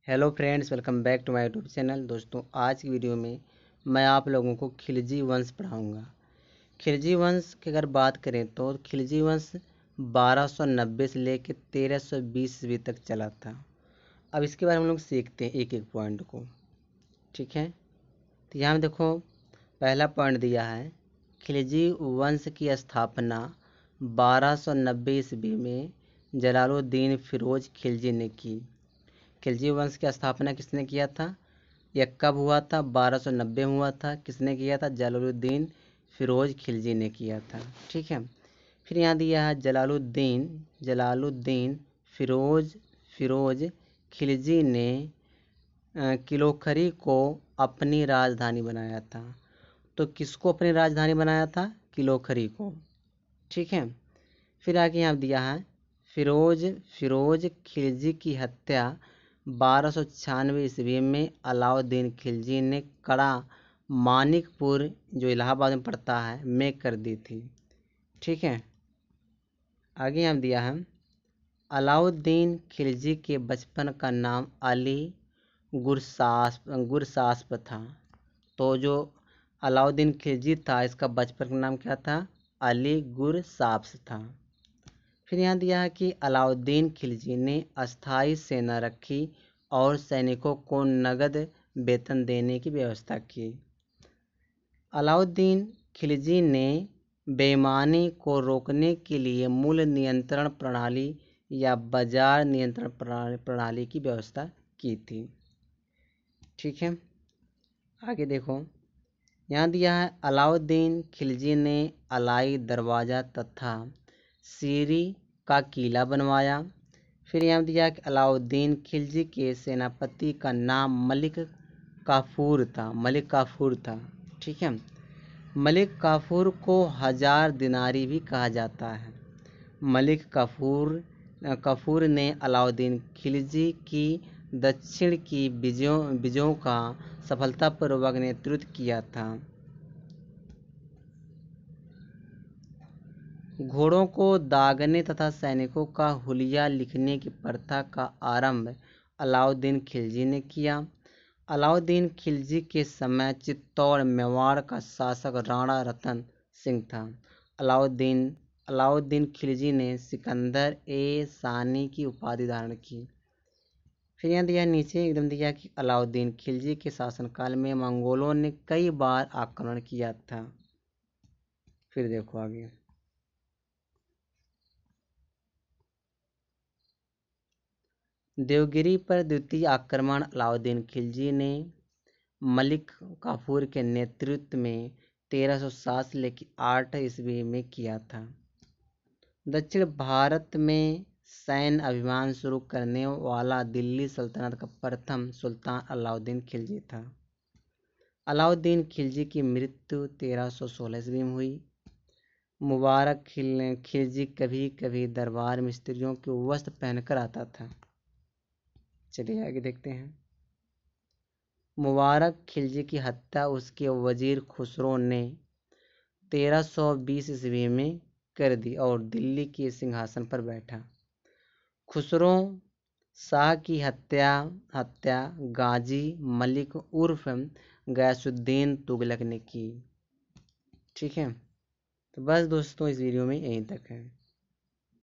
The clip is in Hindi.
Hello friends, welcome back to my YouTube channel. दोस्तों, आज की वीडियो में मैं आप लोगों को खिलजी वंश पढ़ाऊंगा। खिलजी वंश की अगर बात करें तो खिलजी वंश 1290 से लेकर 1320 ईस्वी तक चला था। अब इसके बारे में हम लोग सीखते हैं एक एक पॉइंट को। ठीक है, तो यहाँ देखो, पहला पॉइंट दिया है, खिलजी वंश की स्थापना 1290 ईस्वी में जलालुद्दीन फिरोज खिलजी ने की। खिलजी वंश की स्थापना किसने किया था? यह कब हुआ था? 1290 में हुआ था। किसने किया था? जलालुद्दीन फिरोज खिलजी ने किया था। ठीक है, फिर यहाँ दिया है जलालुद्दीन फिरोज खिलजी ने किलोखरी को अपनी राजधानी बनाया था। तो किसको अपनी राजधानी बनाया था? किलोखरी को। ठीक है, फिर आगे यहाँ दिया है फिरोज खिलजी की हत्या 1296 ईस्वी में अलाउद्दीन खिलजी ने कड़ा मानिकपुर, जो इलाहाबाद में पड़ता है, में कर दी थी। ठीक है, आगे यहाँ दिया है, अलाउद्दीन खिलजी के बचपन का नाम अली गुरसास्प था। तो जो अलाउद्दीन खिलजी था, इसका बचपन का नाम क्या था? अली गुरसास्प था। फिर यहाँ दिया है कि अलाउद्दीन खिलजी ने अस्थायी सेना रखी और सैनिकों को नगद वेतन देने की व्यवस्था की। अलाउद्दीन खिलजी ने बेईमानी को रोकने के लिए मूल्य नियंत्रण प्रणाली या बाजार नियंत्रण प्रणाली की व्यवस्था की थी। ठीक है, आगे देखो, यहाँ दिया है, अलाउद्दीन खिलजी ने अलाई दरवाज़ा तथा सीरी का किला बनवाया। फिर यहाँ दिया कि अलाउद्दीन खिलजी के सेनापति का नाम मलिक काफूर था। ठीक है, मलिक काफूर को 1000 दिनारी भी कहा जाता है। मलिक काफूर ने अलाउद्दीन खिलजी की दक्षिण की विजयों का सफलतापूर्वक नेतृत्व किया था। घोड़ों को दागने तथा सैनिकों का हुलिया लिखने की प्रथा का आरंभ अलाउद्दीन खिलजी ने किया। अलाउद्दीन खिलजी के समय चित्तौड़ मेवाड़ का शासक राणा रतन सिंह था। अलाउद्दीन खिलजी ने सिकंदर ए सानी की उपाधि धारण की। फिर यहाँ दिया नीचे एकदम दिया कि अलाउद्दीन खिलजी के शासनकाल में मंगोलों ने कई बार आक्रमण किया था। फिर देखो आगे, देवगिरी पर द्वितीय आक्रमण अलाउद्दीन खिलजी ने मलिक काफूर के नेतृत्व में 1307 से लेकर 8 ईस्वी में किया था। दक्षिण भारत में सैन्य अभियान शुरू करने वाला दिल्ली सल्तनत का प्रथम सुल्तान अलाउद्दीन खिलजी था। अलाउद्दीन खिलजी की मृत्यु 1316 ईस्वी में हुई। मुबारक खिलजी कभी कभी दरबार में स्त्रियों के वस्त्र पहनकर आता था। चलिए आगे देखते हैं। मुबारक खिलजी की हत्या उसके वजीर खुसरो ने 1320 ईस्वी में कर दी और दिल्ली के सिंहासन पर बैठा। खुसरो शाह की हत्या गाजी मलिक उर्फ गयासुद्दीन तुगलक ने की। ठीक है, तो बस दोस्तों, इस वीडियो में यहीं तक है।